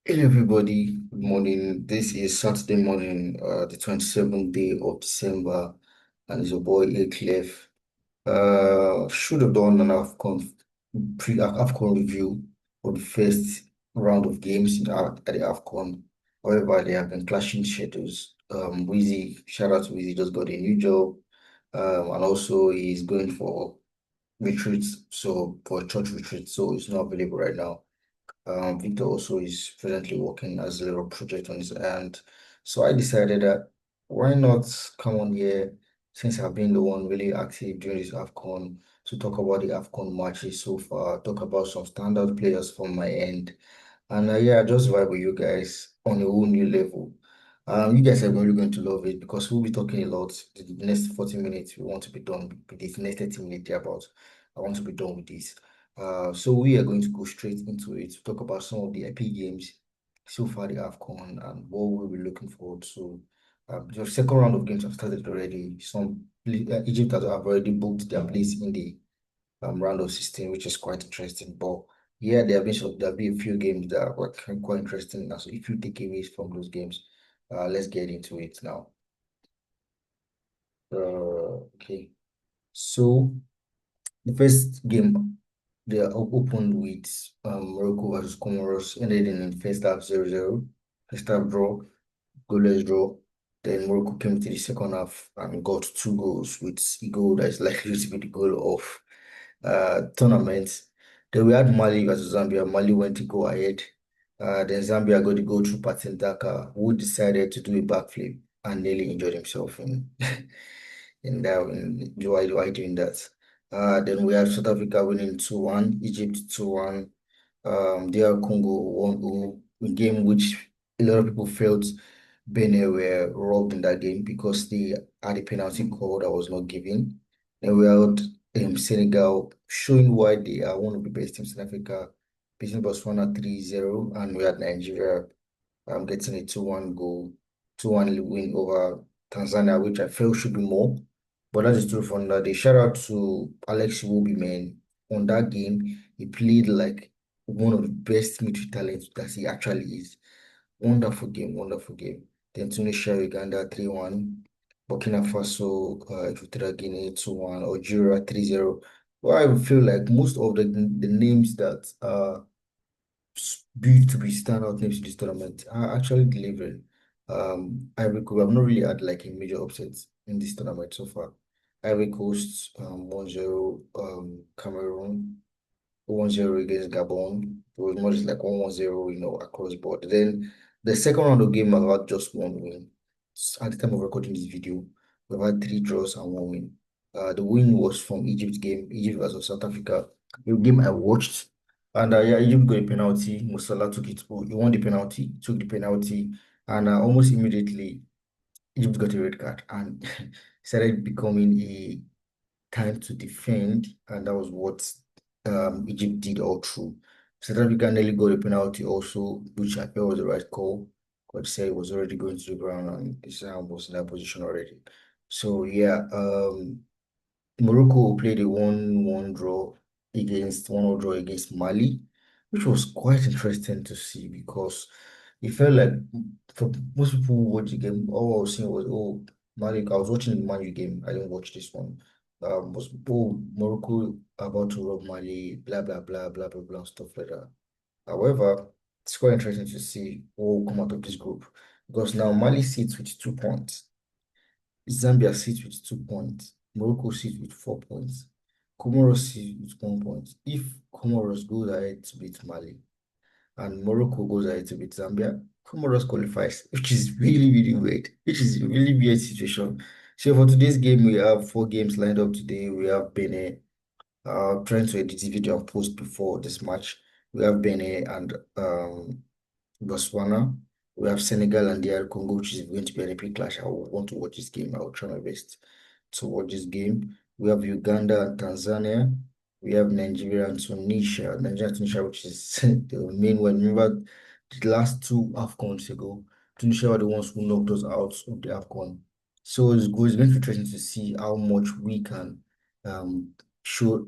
Hey everybody, good morning. This is Saturday morning, the 27th day of December, and it's your boy A-Clef. Should have done an AFCON review for the first round of games at the AFCON. However, they have been clashing schedules. Wheezy, shout out to Wheezy, just got a new job, and also he's going for retreats, so for a church retreat, so he's not available right now. Victor also is presently working as a little project on his end. So I decided that why not come on here since I've been the one really active during this AFCON to talk about the AFCON matches so far, talk about some standout players from my end. And yeah, just vibe with you guys on a whole new level. You guys are really going to love it because we'll be talking a lot. The next 40 minutes, we want to be done with this. Next 30 minutes, about I want to be done with this. So we are going to go straight into it to talk about some of the epic games so far the AFCON and what we'll be looking forward to. The second round of games have started already. Egypt have already booked their place in the round of 16, which is quite interesting. But yeah, there have been a few games that were quite interesting. Now, so if you take away from those games, let's get into it now. Okay, so the first game they opened with Morocco versus Comoros, ended in first half 0-0, first half draw, goalless draw. Then Morocco came to the second half and got two goals with a goal that is likely to be the goal of tournament. Then we had Mali versus Zambia. Mali went to go ahead. Then Zambia got to go through Patson Daka, who decided to do a backflip and nearly injured himself while doing that. Then we had South Africa winning 2-1, Egypt 2-1, DR Congo 1-0, a game which a lot of people felt Benin were robbed in that game because they had a penalty call that was not given. Then we had Senegal showing why they are one of the best teams in Africa, beating Botswana 3-0, and we had Nigeria getting a 2-1 goal, 2-1 win over Tanzania, which I felt should be more. But that is true for another day. Shout out to Alex Iwobi, man. On that game, he played like one of the best midfield talents that he actually is. Wonderful game, wonderful game. Then Tunisia, Uganda 3-1. Burkina Faso, Equatorial Guinea 2-1. Algeria 3-0. Well, I feel like most of the names that built to be standout names in this tournament are actually delivering. Ivory Coast, I've not really had like a major upset in this tournament so far. Ivory Coast 1-0, Cameroon 1-0 against Gabon. It was more just like 1-0, across board. Then the second round of game, I had just one win. At the time of recording this video, we've had three draws and one win. The win was from Egypt game, Egypt versus South Africa. The game I watched, and yeah, Egypt got a penalty. Musala took it. Oh, he won the penalty, took the penalty, and almost immediately Egypt got a red card and started becoming a time to defend, and that was what Egypt did all through. South Africa nearly got a penalty also, which I felt was the right call. God said it was already going to the ground and Islam was in that position already. So yeah, Morocco played a 1-1 draw against 1-0 draw against Mali, which was quite interesting to see because it felt like for most people who watch the game, all I was seeing was, oh, Mali. I was watching the Mali game. I didn't watch this one. Was, oh, Morocco about to rob Mali, blah blah blah blah blah blah stuff like that. However, it's quite interesting to see who will come out of this group because now Mali sits with 2 points. Zambia sits with 2 points. Morocco sits with 4 points. Comoros sits with 1 point. If Comoros goes ahead to beat Mali and Morocco goes ahead to beat Zambia, Comoros qualifies, which is really, really weird, which is a really weird situation. So for today's game, we have four games lined up today. We have Benin, trying to edit this video and post before this match. We have Benin and Botswana. We have Senegal and DR Congo, which is going to be an epic clash. I will want to watch this game. I will try my best to watch this game. We have Uganda and Tanzania. We have Nigeria and Tunisia. Nigeria and Tunisia, which is the main one. Remember the last two AFCONs ago, Tunisia were the ones who knocked us out of the AFCON. So it's going to be interesting to see how much we can um, show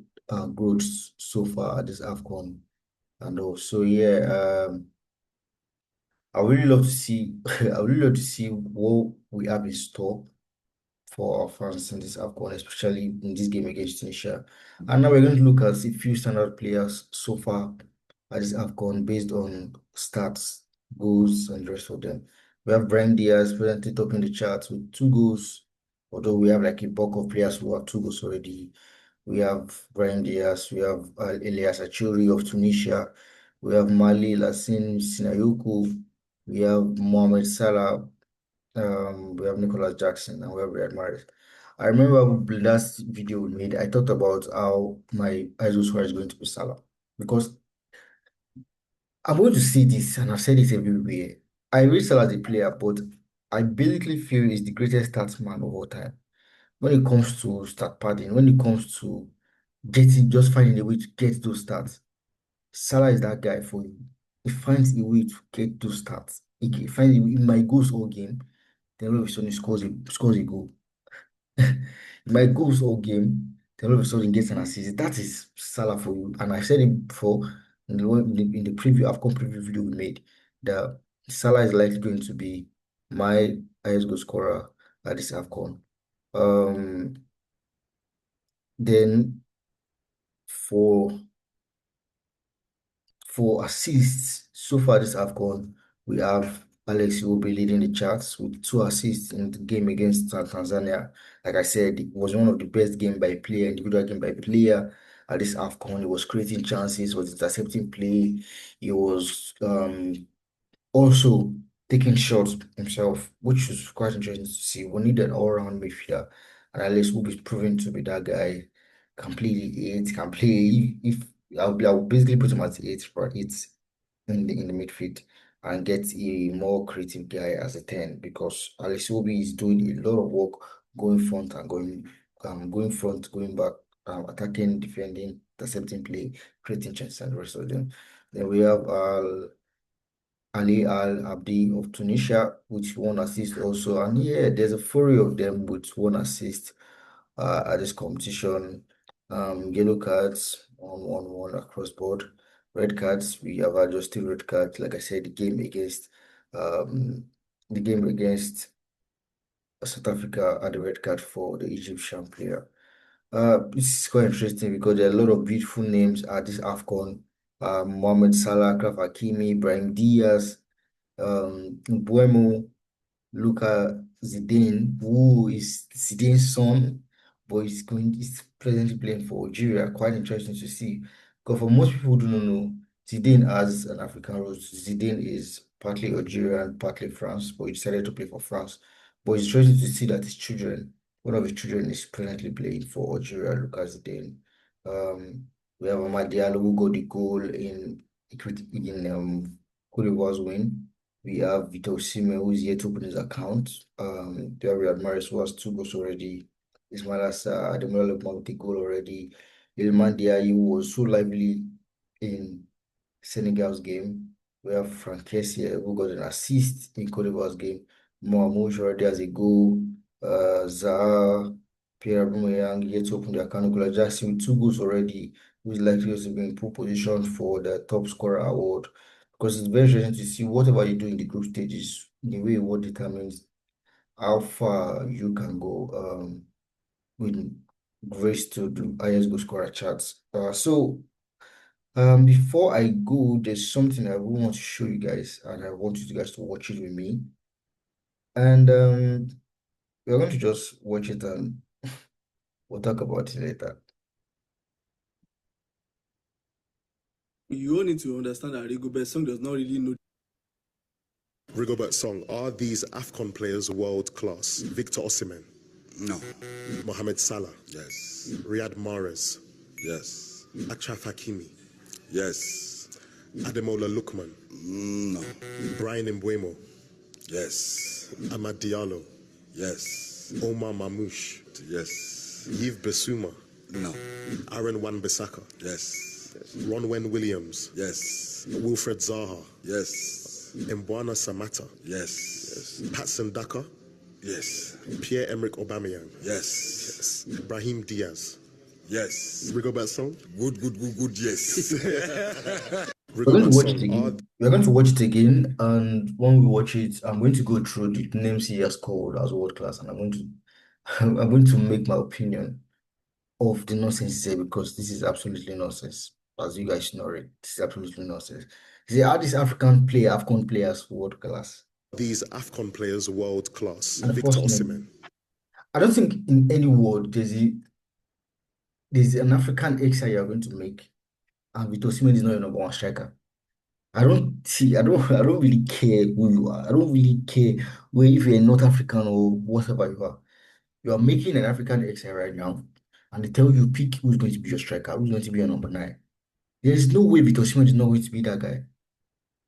growth so far at this AFCON. And also, yeah, I would really love to see I would really love to see what we have in store for our fans in this AFCON, especially in this game against Tunisia. And now we're going to look at a few standard players so far at this AFCON based on stats, goals, and the rest of them. We have Brahim Diaz presently topping the charts with 2 goals, although we have like a bulk of players who have 2 goals already. We have Brahim Diaz, we have Elias Achuri of Tunisia, we have Mali Lassine Sinayoku, we have Mohamed Salah, we have Nicholas Jackson, and we have Riyad Mahrez. I remember the last video we made, I talked about how my idol squad is going to be Salah because I'm going to say this, and I've said this everywhere. I rate Salah as a player, but I basically feel he's the greatest stats man of all time. When it comes to stat padding, when it comes to getting, just finding a way to get those stats, Salah is that guy for you. He finds a way to get those stats. Finds a way, he might goes all game, then all of a sudden he scores a goal. My goals all game, then all of a sudden gets an assist. That is Salah for you. And I said it before in the preview, AFCON preview video we made, that Salah is likely going to be my highest goal scorer at this AFCON. Um, then for assists so far this AFCON, we have Alex Iwobi leading the charts with 2 assists in the game against Tanzania. Like I said, it was one of the best game by player, individual game by player at this AFCON. He was creating chances, was intercepting play. He was also taking shots himself, which was quite interesting to see. We need an all-round midfielder, and Alex will be proven to be that guy. Completely eight, can play. If I'll basically put him at eight for eight in the midfield and get a more creative guy as a 10 because Alex Iwobi is doing a lot of work going front and going back, attacking, defending, intercepting play, creating chances and the rest of them. Then we have Ali Al Abdi of Tunisia, which 1 assist also. And yeah, there's a fury of them with 1 assist at this competition. Yellow cards on one across board. Red cards, we have adjusted red cards. Like I said, um the game against South Africa had a red card for the Egyptian player. It's quite interesting because there are a lot of beautiful names at this AFCON. Mohamed Salah, Akraf Hakimi, Ibrahim Diaz, Buemo, Luka Zidane, who is Zidane's son, but he's presently playing for Algeria. Quite interesting to see. Because for most people who do not know, Zidane has an African root. Zidane is partly Algerian, partly France, but he decided to play for France. But it's interesting to see that one of his children is presently playing for Algeria, Luka Zidane. We have Amad Diallo who got the goal in Cote d'Ivoire's win. We have Vito Osimhen, who is yet to open his account. There we have Maris, who has 2 goals already. Ismail Assar, Ademola Lookman with a goal already. Iliman Ndiaye, who was so lively in Senegal's game. We have Frank Kessié, who got an assist in Cote d'Ivoire's game. Mohamed already has a goal. Zaha, Pierre Aubameyang yet to open the account. Nicolas Jackson with 2 goals already, who is likely to be in pole position for the top scorer award because it's very interesting to see whatever you do in the group stages, in a way, what determines how far you can go with grace to the highest goal scorer charts. Before I go, there's something I really want to show you guys, and I want you guys to watch it with me. And we're going to just watch it and we'll talk about it later. You all need to understand that Rigobert Song does not really know. Rigobert Song, are these AFCON players world class? Victor Osimhen? No. Mohamed Salah? Yes. Riyad Mahrez? Yes. Achraf Hakimi? Yes. Ademola Lookman? No. Brian Mbeumo? Yes. Amad Diallo? Yes. Omar Mamouche? Yes. Yves Bissouma? No. Aaron Wan-Bissaka? Yes. Ronwen Williams? Yes. Wilfred Zaha? Yes. Mbwana Samata? Yes. Patson Daka? Yes. Pierre-Emerick Aubameyang? Yes. Brahim Diaz? Yes. Rigobert Song? Good, yes. We're going to Rigobert watch it Song are again. We're going to watch it again, and when we watch it, I'm going to go through the names he has called as world class, and I'm going to I'm going to make my opinion of the nonsense he said because this is absolutely nonsense. As you guys know it, this is absolutely nonsense. He said, "Are these AFCON players world class?" these AFCON players world class? Victor Osimhen. Unfortunately, I don't think in any world there's an African exile you're going to make, and Victor Osimhen is not your number one striker. I don't really care who you are. I don't really care where if you're North African or whatever you are. You are making an African exile right now, and they tell you pick who's going to be your striker, who's going to be your number nine. There is no way Victor Osimhen is not going to be that guy.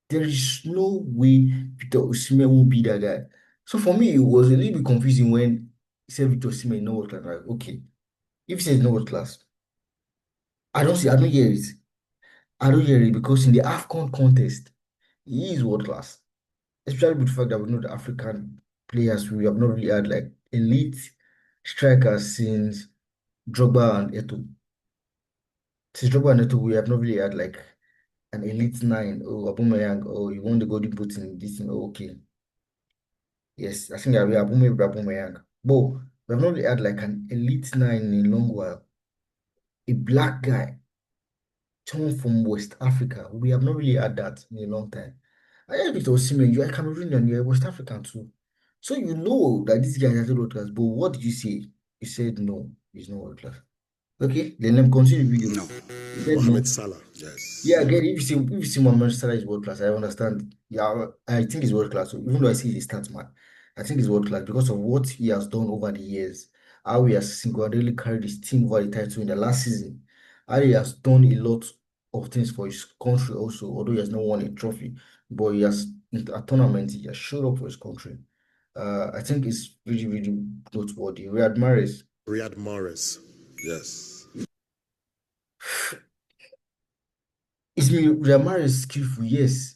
There is no way Victor Osimhen will be that guy. So for me, it was a little bit confusing when he said Victor Osimhen no world class. Like, okay, if he says no world class, I don't hear it. I don't hear it because in the AFCON contest, he is world class. Especially with the fact that we know the African players, we have not really had like elite strikers since Drogba and Eto'o. Since Drogba and Eto'o, we have not really had like an elite nine. Oh, Aubameyang, oh, you won the golden boot in this thing. Oh, okay. Yes, I think that we have Aubameyang. But we have not really had like an elite nine in a long while. A black guy, someone from West Africa. We have not really had that in a long time. I heard Victor Osimhen, you are Cameroonian, you are West African too. So you know that this guy has a world class. But what did you say? You said no, he's not world class. Okay, then let me continue the video. No. You said Mohamed no. Salah. Yes. Yeah, again, if you see Mohamed Salah is world class, I understand. Yeah, I think he's world class. So even though I see his stats, man, I think he's world class because of what he has done over the years. How he has single-handedly carried his team over the title in the last season. How he has done a lot of things for his country also, although he has not won a trophy, but he has in a tournament he has showed up for his country. I think it's really, really noteworthy. Riyad Mahrez, Riyad Mahrez. Yes. is me Riyad Mahrez skillful? Yes.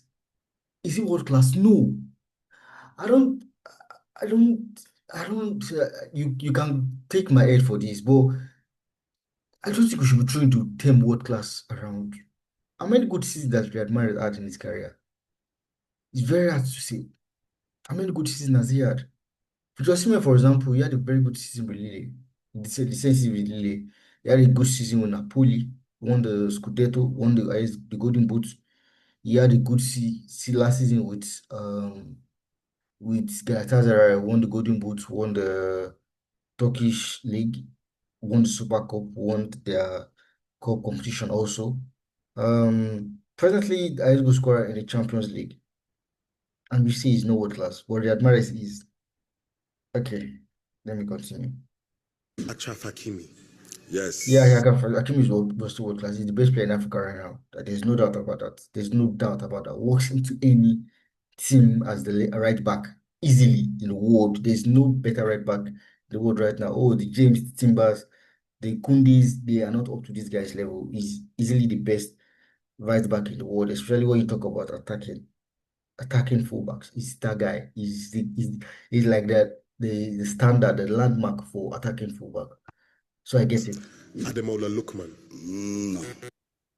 Is he world class? No. I don't. I don't, I don't, you can take my head for this, but I don't think we should be trying to term world class around. How many good seasons that Riyad Mahrez had in his career? It's very hard to say. How many good seasons has he had? Victor Osimhen, for example, he had a very good season with Lille. The same season with Lille. He had a good season with Napoli, won the Scudetto, won the Golden Boot. He had a good last season with Galatasaray, won the Golden Boot, won the Turkish league, won the Super Cup, won their cup competition also. Presently, the highest goal scorer in the Champions League, and we see he's no world class. But the Admiral is okay. Let me continue. Achraf Hakimi. Yes. Yeah, Hakim is was still world class. He's the best player in Africa right now. There's no doubt about that. There's no doubt about that. Walks into any team as the right back easily in the world. There's no better right back in the world right now. Oh, the James Timbers, the Kundis, they are not up to this guy's level. He's easily the best right back in the world, especially when you talk about attacking fullbacks. He's that guy. He's like that the standard, the landmark for attacking fullback. So I get it. Ademola Lookman. No.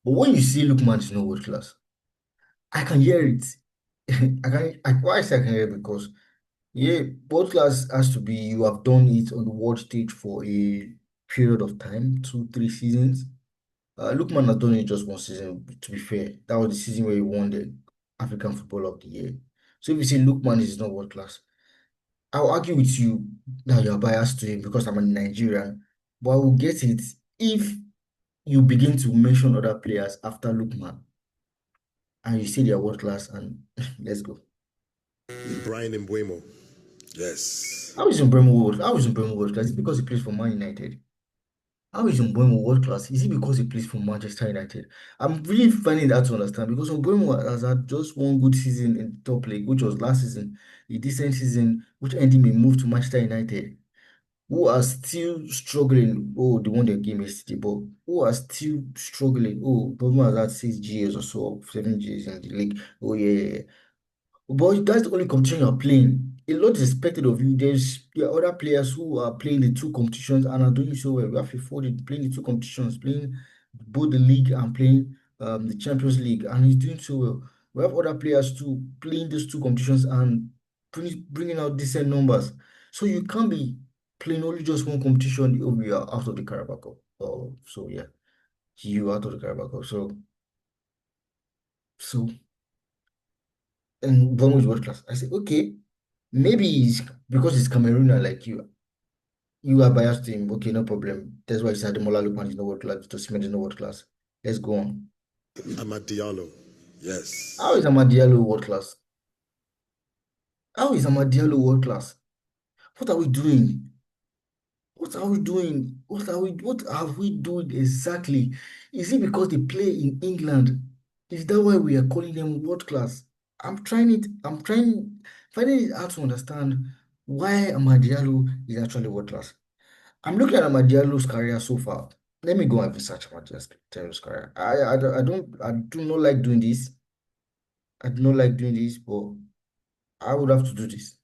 But when you see Lookman is no world class, I can hear it. Why I say I can hear it? Because yeah, world class has to be you have done it on the world stage for a period of time, 2, 3 seasons. Lookman has done it just one season, to be fair. That was the season where he won the African Footballer of the Year. So if you say Lookman is not world class, I'll argue with you that you're biased to him because I'm a Nigerian. But I will get it if you begin to mention other players after Lookman and you say they are world class and let's go. Brian Mbeumo. Yes. How is Mbeumo world class? Is it because he plays for Man United? How is Mbeumo world class? Is it because he plays for Manchester United? I'm really finding that to understand because Mbeumo has had just one good season in the top league, which was last season, a decent season, which ended him a move to Manchester United, who are still struggling. Oh, they won their game yesterday, but who are still struggling. Oh, Mbeumo has had 6 Gs or so, 7 Gs in the league. Oh, yeah, yeah, yeah. But that's the only competition you're playing. A lot is expected of you. There are other players who are playing the two competitions and are doing so well. We have Foden playing the two competitions, playing both the league and playing the Champions League, and he's doing so well. We have other players too playing these two competitions and bringing out decent numbers. So you can't be playing only just one competition. Oh, we are out of the Carabao Cup. Oh, so yeah, you out of the Carabao Cup. So and one was world class. I said, okay, maybe it's because it's Cameroon like you. You are biased to him. Okay, no problem. That's why you said Ademola Lookman is not world class. Osimhen is not world class. Let's go on. Amad Diallo. How is Yes. Amad Diallo world class? How is Amad Diallo world class? What are we doing? What are we doing? What are we doing exactly? Is it because they play in England? Is that why we are calling them world class? Finding it hard to understand why Amad Diallo is actually world class. I'm looking at Amad Diallo's career so far. Let me go and research Amad Diallo's career. I do not like doing this. I do not like doing this, but I would have to do this.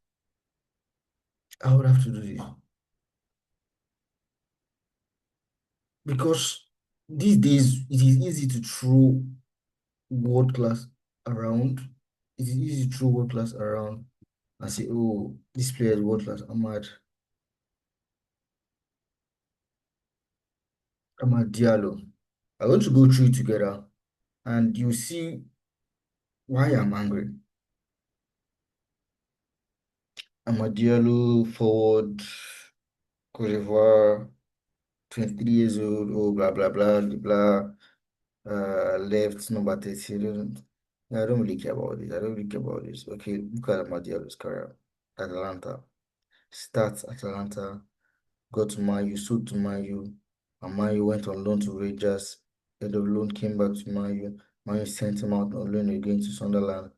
I would have to do this because these days it is easy to throw world class around. It is easy to throw world class around and say, oh, this player is world class. Amad Diallo. I want to go through it together and you see why I'm angry. Amad Diallo forward, Cote d'Ivoire, 23 years old, oh, blah, blah, blah, blah, blah. Left number 30. I don't really care about this. I don't really care about this. Okay, look at Amad Diallo's career. Atalanta. Starts Atalanta. Got to Man U, sold to Man U, and Man U went on loan to Rangers. Head of loan came back to Man U. Man U sent him out on loan again to Sunderland.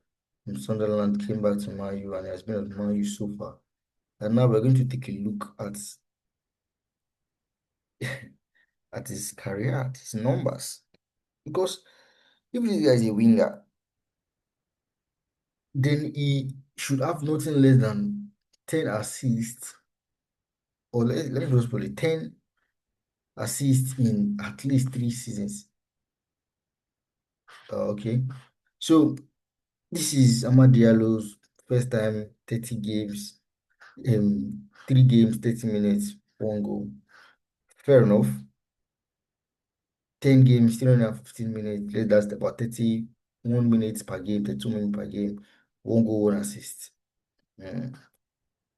From Sunderland came back to Man U and he has been at Man U so far. And now we're going to take a look at his career, at his numbers. Because if this guy is a winger, then he should have nothing less than 10 assists, or let me just put it 10 assists in at least 3 seasons. Okay. So this is Amad Diallo's first time 30 games, 3 games, 30 minutes, 1 goal. Fair enough. 10 games, 315 minutes, that's about 31 minutes per game, 32 minutes per game, 1 goal, 1 assist.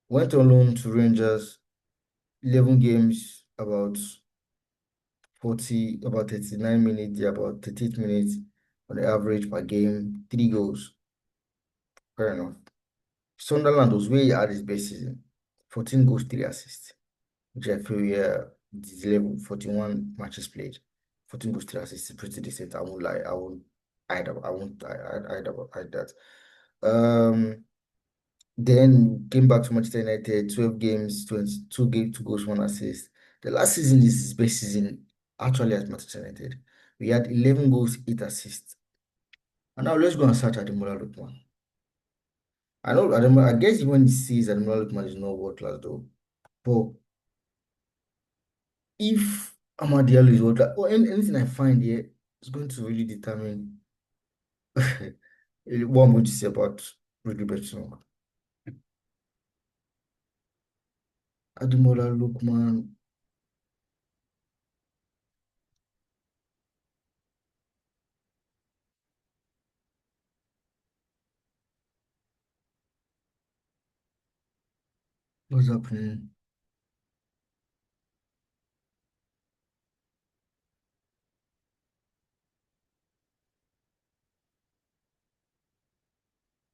Went on loan to Rangers, 11 games, about 39 minutes, about 38 minutes on the average per game, 3 goals. Fair enough. Sunderland was way at his best season, 14 goals, 3 assists, which I feel, yeah, this level, 41 matches played, 14 goals, 3 assists, is pretty decent. I won't lie. I won't hide that. Then came back to Manchester United, 12 games, 22 games, 2 goals, 1 assist. The last season is his best season actually at Manchester United. We had 11 goals, 8 assists. And now let's go and search Ademola Lookman. I guess even he sees Ademola Lookman is not world class though. But if Amad Diallo is world class, or anything I find here is going to really determine what I'm going to say about Rigobert Song. Ademola Lookman. What's happening?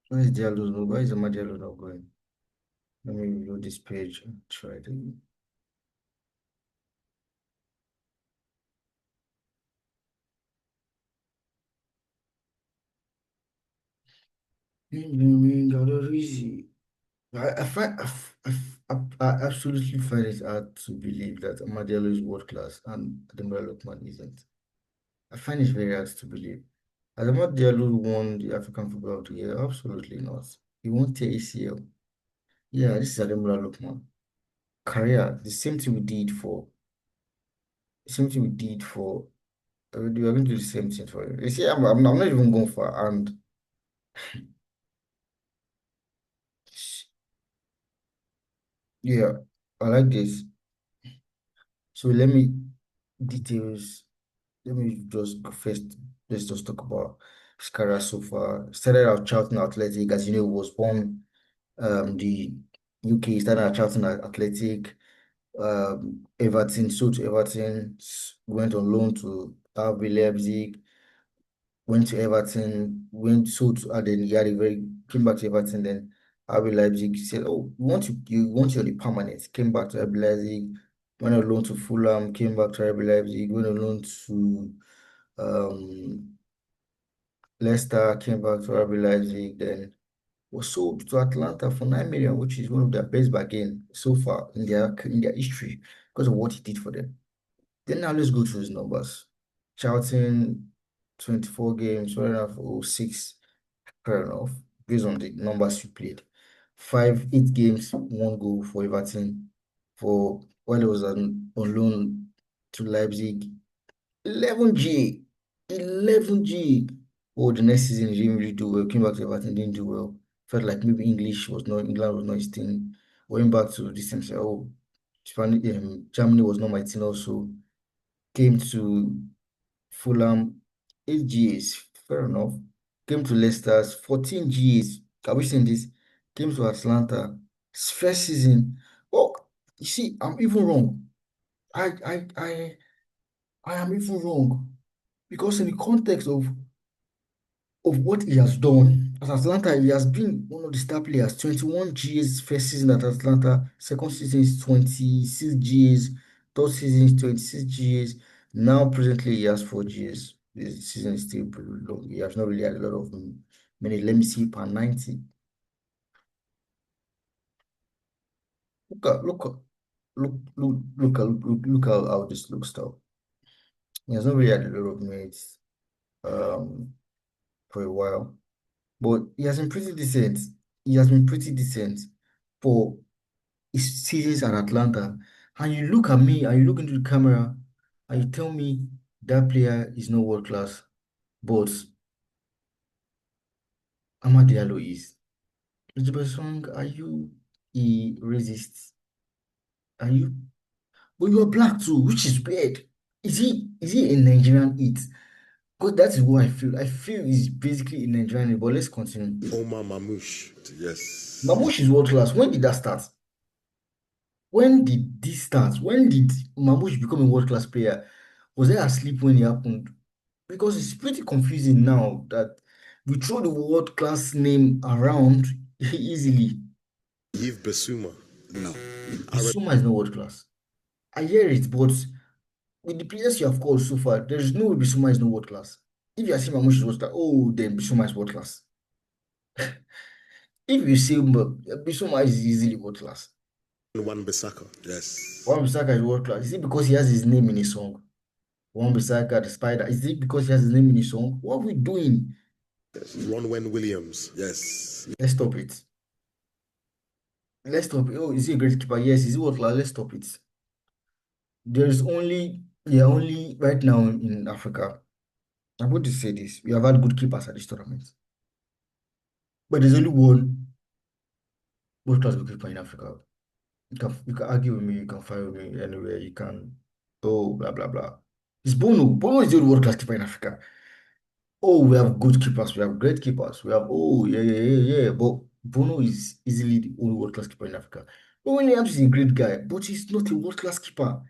Why is Amad Diallo not going? Let me reload this page and try to. I find I absolutely find it hard to believe that Amad Diallo is world class and Ademola Lookman isn't. I find it very hard to believe. Ademola Diallo won the African Football of the Year? Absolutely not. He won the ACL. Yeah, this is Ademola Lookman. Career, the same thing we did for We are going to do the same thing for you. You see, I'm not even going for and yeah, I like this. So let me details. Let me just go first. Let's just talk about his career so far. Started out Charlton Athletic, as you know, was born the UK. Started at Charlton Athletic, Everton, sold to Everton, went on loan to RB Leipzig, went to Everton, went sold to, and then he had a very came back to Everton. Then RB Leipzig said, "Oh, you want you on the permanent." Came back to RB Leipzig, went on loan to Fulham, came back to RB Leipzig, went on loan to um, Leicester, came back to RB Leipzig, then was sold to Atlanta for 9 million, which is one of their best bargain so far in their history because of what he did for them. Then now let's go through his numbers. Charlton, 24 games, 106, fair enough, based on the numbers you played. 8 games, 1 goal for Everton. For while he was on loan to Leipzig, 11G. 11G. Oh, the next season he didn't really do well. Came back to Everton, didn't do well. Felt like maybe England was not his thing. Went back to this thing, said, oh, Germany was not my thing also. Came to Fulham, 8 Gs, fair enough. Came to Leicester, 14 Gs. Can we seen this? Came to Atlanta, his first season. Oh, you see, I'm even wrong. I I I I am even wrong. Because in the context of what he has done at Atlanta, he has been one of the star players. 21 Gs first season at Atlanta, second season is 26 Gs, third season is 26 Gs. Now presently he has 4 Gs. This season is still pretty long. He has not really had a lot of many. Let me see per 90. Look how this looks now. He has not really had a lot of minutes for a while. But he has been pretty decent. He has been pretty decent for his seasons at Atlanta. And you look at me and you look into the camera and you tell me that player is not world class. But Amad Diallo is. Rigobert Song, are you a racist? Are you? But you are black too, which is weird. Is he a Nigerian it? Because that is what I feel. I feel he's basically a Nigerian it, but let's continue. Omar Mamouche. Yes. Mamouche is world class. When did that start? When did this start? When did Mamouche become a world-class player? Was I asleep when it happened? Because it's pretty confusing now that we throw the world-class name around easily. Yves Bissouma. No. Bissouma is not world-class. I hear it, but with the players you have called so far, there is no way Bissouma is not world-class. If you are saying Mamouche is world-class, oh, then Bissouma is world-class. If you say Bissouma is easily world-class, Wan-Bissaka. Yes. Wan-Bissaka is world-class. Is it because he has his name in his song? Wan-Bissaka, the spider. Is it because he has his name in his song? What are we doing? Ronwen Williams. Yes. Let's stop it. Let's stop it. Oh, is he a great keeper? Yes. Is he what? Let's stop it. Only right now in Africa. I'm going to say this. We have had good keepers at this tournament. But there's only one world-class goalkeeper in Africa. You can argue with me, you can fight with me anywhere, you can blah blah blah. It's Bono. Bono is the only world-class keeper in Africa. Oh, we have good keepers, we have great keepers, we have yeah. But Bono is easily the only world-class keeper in Africa. Owen Williams is a great guy, but he's not a world-class keeper.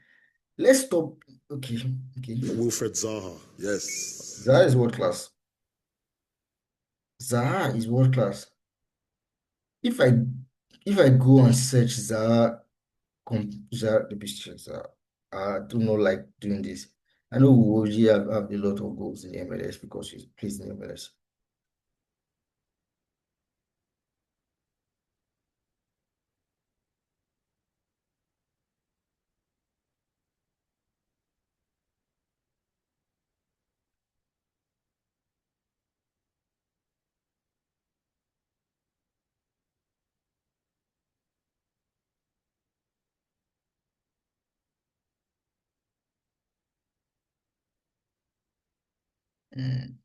Let's stop. Okay, okay. Wilfred Zaha. Yes. Zaha is world-class. Zaha is world-class. If I if I go and search Zaha, Zaha, the best Zaha, I do not like doing this. I know Woji have a lot of goals in the MLS because he plays in the MLS. Mm.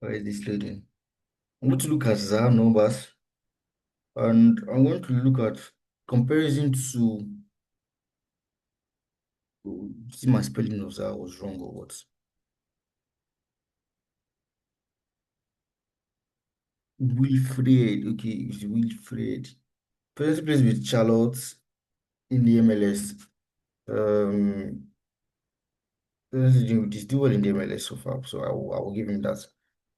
Where is this loading? I'm going to look at ZAR numbers and I'm going to look at comparison to see my spelling of ZAR was wrong or what. Wilfred, okay, it's Wilfred. Presently plays with Charlotte in the MLS. He's doing well in the MLS so far, so I will give him that.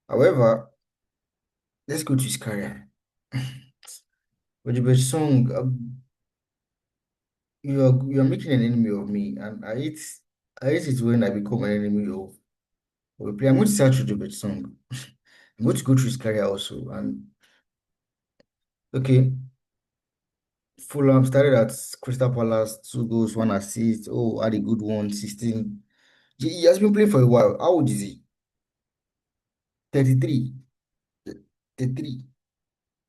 However, let's go to his career. Rigobert Song, you are making an enemy of me, and I hate it when I become an enemy of a player. I'm going to search Rigobert Song. I'm going to go through his career also, and okay, Fulham started at Crystal Palace, 2 goals, 1 assist. Oh, had a good one, 16. He has been playing for a while. How old is he? 33. 33.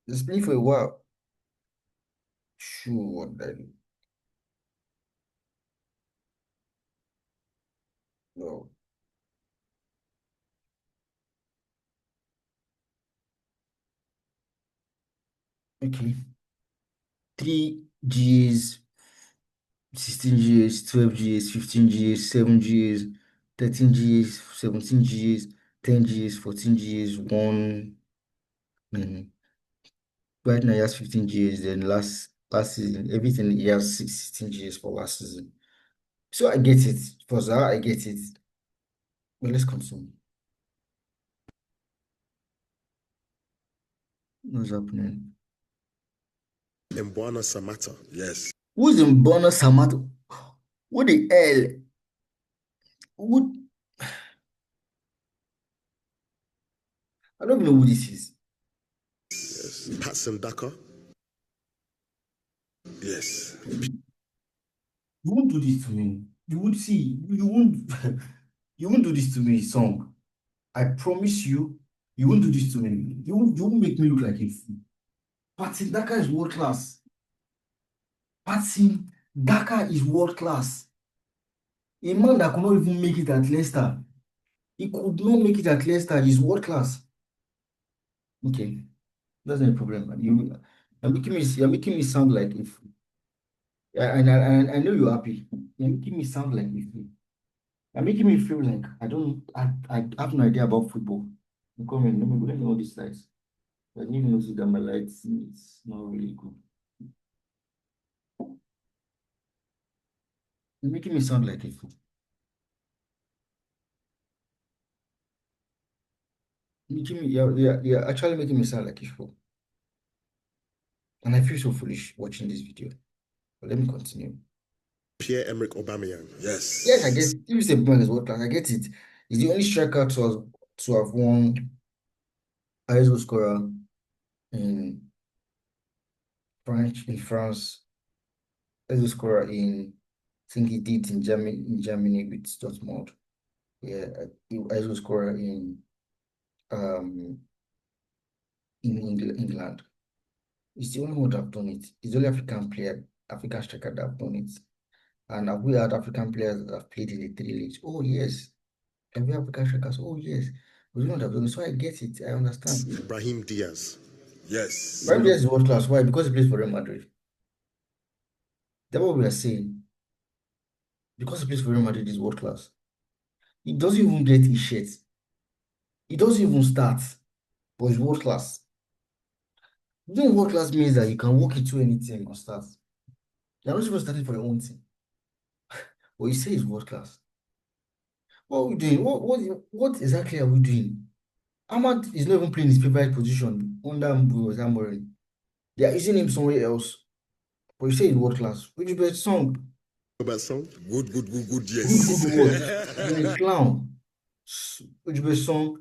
He's playing for a while. Sure, no. Okay. 3 Gs, 16 Gs, 12 Gs, 15 Gs, 7 Gs, 13 Gs, 17 Gs, 10 Gs, 14 Gs, 1. mm, Right now he has 15 Gs, then last season, everything he has 16 Gs for last season. So I get it. For that, I get it. But let's continue. What's happening? Mbwana Samata. Yes. Who's in bonus Samato? What the hell? What? I don't even know who this is. Yes. Patson Daka. Yes. You won't do this to me. You won't see. You won't. You won't do this to me, Song. I promise you, you won't do this to me. You won't make me look like a fool. Patson Daka is world class. Patson Daka is world class. A man that could not even make it at Leicester. He could not make it at Leicester. He's world class. Okay, that's not a problem. You're making me sound like if. And I know you're happy. You're making me sound like if. You're making me feel like I have no idea about football. Come in, let me know these lights. I didn't even notice that my lights is not really good. You're making me sound like a fool. You're actually making me sound like a fool. And I feel so foolish watching this video. But let me continue. Pierre-Emerick Aubameyang. Yes, I Yes. get if you say Bang is world class, I get it. He's the only striker to have won highest goal scorer in France, highest goal scorer I think he did in Germany with Dortmund. Yeah, highest goal scorer um in England. He's the only one that have done it. He's the only African striker that have done it. And have we had African players that have played in the 3 leagues? Oh yes. Have we African strikers? Oh yes. We don't have done it. So I get it. I understand. Brahim Diaz. Yes. Brian Diaz is world class. Why? Because he plays for Real Madrid. That's what we are saying. Because he plays for Real Madrid, he's world class. He doesn't even get his shirt. He doesn't even start, but he's world class. Being world class means that you can walk into anything and start. You're not even starting for your own team. But you say he's world class. What are we doing? What exactly are we doing? Ahmad is not even playing his favorite position under Amorim. They are using him somewhere else. But you say he's world class. Which is best song? Rigobert Song. Good, good, good, good. Good, Yes. good what? You're a clown. Which best song?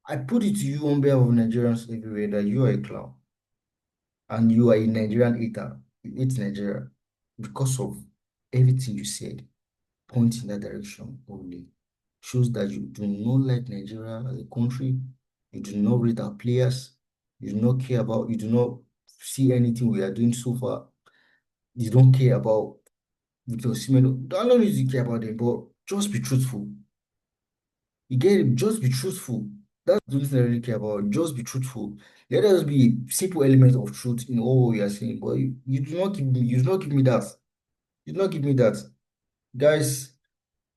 I put it to you on behalf of Nigerians everywhere that you are a clown and you are a Nigerian hater. You hate Nigeria because of everything you said. Point in that direction only. Shows that you do not like Nigeria as a country. You do not rate our players. You do not care about, you do not see anything we are doing so far. You don't care about Victor Osimhen. I don't need to care about him, but just be truthful. You get it? Just be truthful. That's the only thing I really care about. Just be truthful. Let us be simple elements of truth in all we are saying. But you do not give me, you do not give me that. You do not give me that. Guys,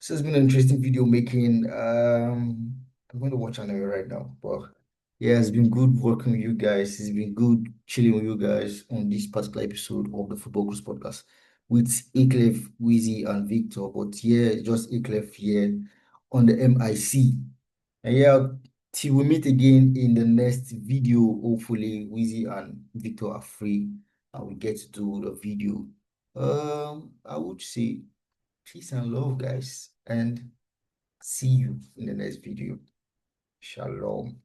this has been an interesting video making. I'm going to watch anime right now. But yeah, it's been good working with you guys. It's been good chilling with you guys on this particular episode of the Football Cruise podcast with A-Clef, Wheezy, and Victor. But yeah, just A-Clef here on the MIC. And yeah, till we meet again in the next video, hopefully Wheezy and Victor are free and we get to do the video. I would say peace and love, guys, and see you in the next video. Shalom.